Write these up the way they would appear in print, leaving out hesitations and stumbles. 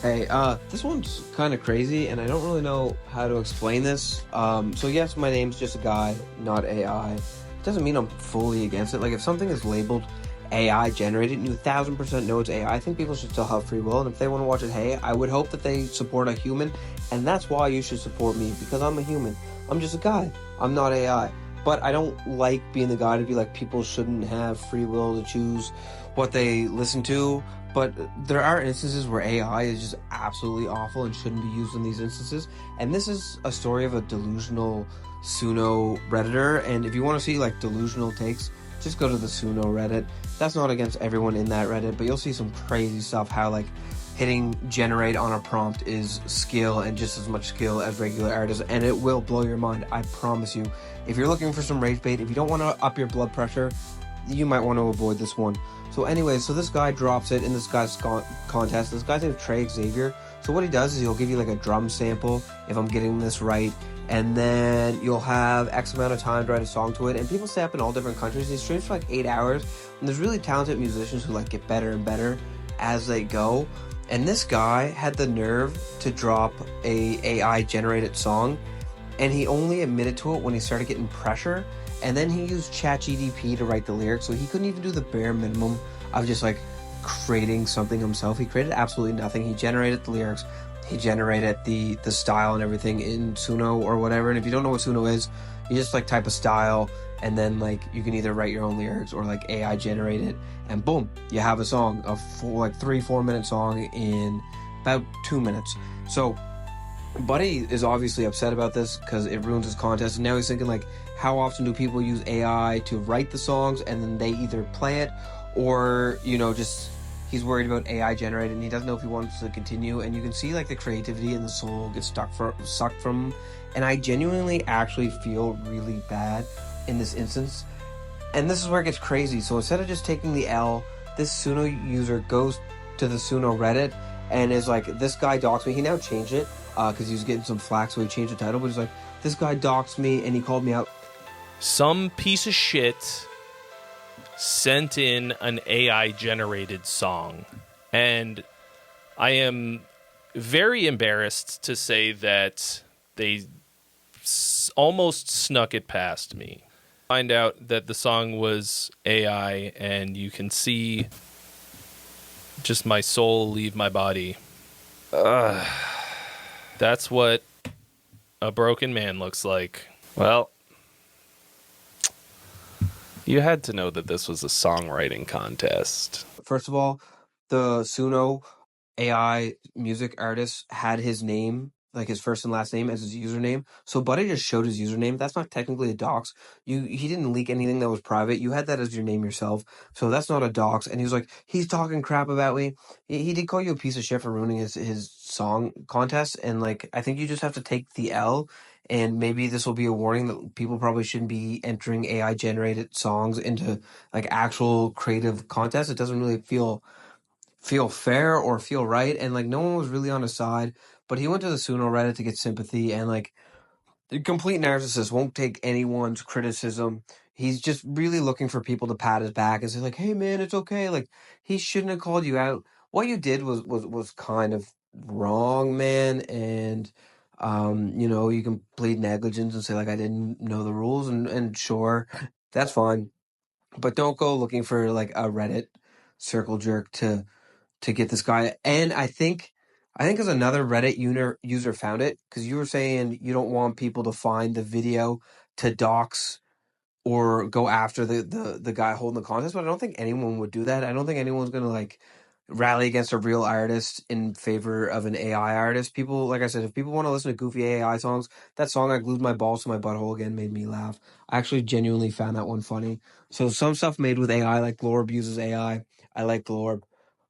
Hey, this one's kind of crazy, and I don't really know how to explain this. So yes, my name's just a guy, not AI. It doesn't mean I'm fully against it. Like, if something is labeled AI generated, and you 1000% know it's AI, I think people should still have free will. And if they want to watch it, hey, I would hope that they support a human, and that's why you should support me, because I'm a human. I'm just a guy. I'm not AI. But I don't like being the guy to be like, people shouldn't have free will to choose what they listen to. But there are instances where AI is just absolutely awful and shouldn't be used in these instances. And this is a story of a delusional Suno Redditor. And if you want to see like delusional takes, just go to the Suno Reddit. That's not against everyone in that Reddit, but you'll see some crazy stuff, how like hitting generate on a prompt is skill, and just as much skill as regular artists, and it will blow your mind, I promise you. If you're looking for some rage bait, if you don't want to up your blood pressure, you might want to avoid this one. So anyway, so this guy drops it in this guy's contest. This guy's named Trey Xavier. So what he does is he'll give you like a drum sample, if I'm getting this right, and then you'll have X amount of time to write a song to it. And people stay up in all different countries. He streams for like 8 hours, and there's really talented musicians who like get better and better as they go. And this guy had the nerve to drop a AI generated song, and he only admitted to it when he started getting pressure. And then he used ChatGPT to write the lyrics, so he couldn't even do the bare minimum of just like creating something himself. He created absolutely nothing. He generated the lyrics, he generated the style and everything in Suno or whatever. And if you don't know what Suno is, you just like type a style, and then like you can either write your own lyrics or like AI generate it, and boom, you have a song, a full, like 3-4 minute song in about 2 minutes. So Buddy is obviously upset about this because it ruins his contest, and now he's thinking like, how often do people use AI to write the songs and then they either play it, or just he's worried about AI generated and he doesn't know if he wants to continue. And you can see like the creativity and the soul get sucked from him. And I genuinely actually feel really bad in this instance. And this is where it gets crazy. So instead of just taking the L, this Suno user goes to the Suno Reddit and is like, this guy doxed me. He now changed it because he was getting some flack, so he changed the title. But he's like, this guy doxed me and he called me out. Some piece of shit sent in an AI-generated song. And I am very embarrassed to say that they almost snuck it past me. Find out that the song was AI, and you can see just my soul leave my body. That's what a broken man looks like. Well, you had to know that this was a songwriting contest. First of all, the Suno AI music artist had his name, like his first and last name, as his username. So Buddy just showed his username. That's not technically a dox. He didn't leak anything that was private. You had that as your name yourself. So that's not a dox. And he was like, he's talking crap about me. He did call you a piece of shit for ruining his song contest. And like, I think you just have to take the L. And maybe this will be a warning that people probably shouldn't be entering AI generated songs into like actual creative contests. It doesn't really feel fair or feel right, and like no one was really on his side. But he went to the Suno Reddit to get sympathy, and like the complete narcissist won't take anyone's criticism. He's just really looking for people to pat his back and say like, hey man, it's okay. Like, he shouldn't have called you out. What you did was kind of wrong, man. And you can plead negligence and say like, I didn't know the rules, and sure, that's fine. But don't go looking for like a Reddit circle jerk to get this guy. And I think as another Reddit user found it, because you were saying you don't want people to find the video to dox or go after the guy holding the contest, but I don't think anyone would do that. I don't think anyone's gonna like rally against a real artist in favor of an AI artist. People, like I said, if people want to listen to goofy AI songs, that song I glued my balls to my butthole again made me laugh. I actually genuinely found that one funny. So some stuff made with AI, like Glorb uses AI. I like Glorb.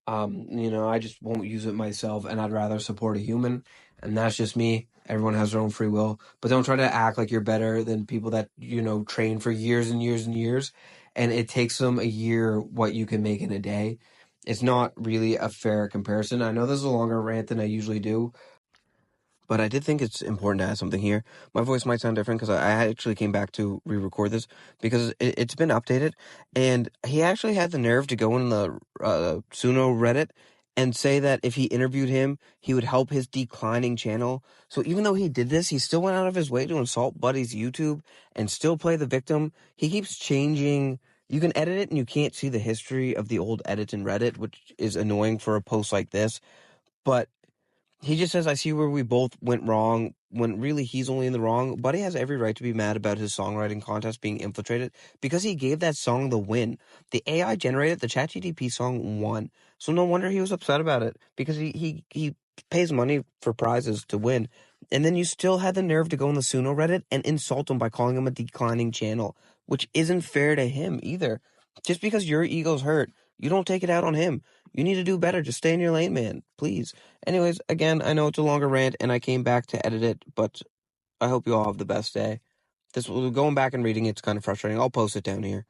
I just won't use it myself, and I'd rather support a human, and that's just me. Everyone has their own free will, but don't try to act like you're better than people that, train for years and years and years, and it takes them a year what you can make in a day. It's not really a fair comparison. I know this is a longer rant than I usually do, but I did think it's important to add something here. My voice might sound different because I actually came back to re-record this because it's been updated, and he actually had the nerve to go in the Suno Reddit and say that if he interviewed him, he would help his declining channel. So even though he did this, he still went out of his way to insult Buddy's YouTube and still play the victim. He keeps changing. You can edit it and you can't see the history of the old edits in Reddit, which is annoying for a post like this. But he just says, I see where we both went wrong, when really he's only in the wrong. Buddy has every right to be mad about his songwriting contest being infiltrated because he gave that song the win. The AI generated the ChatGPT song won. So no wonder he was upset about it, because he pays money for prizes to win. And then you still had the nerve to go on the Suno Reddit and insult him by calling him a declining channel, which isn't fair to him either. Just because your ego's hurt, you don't take it out on him. You need to do better. Just stay in your lane, man. Please. Anyways, again, I know it's a longer rant, and I came back to edit it, but I hope you all have the best day. Going back and reading it's kind of frustrating. I'll post it down here.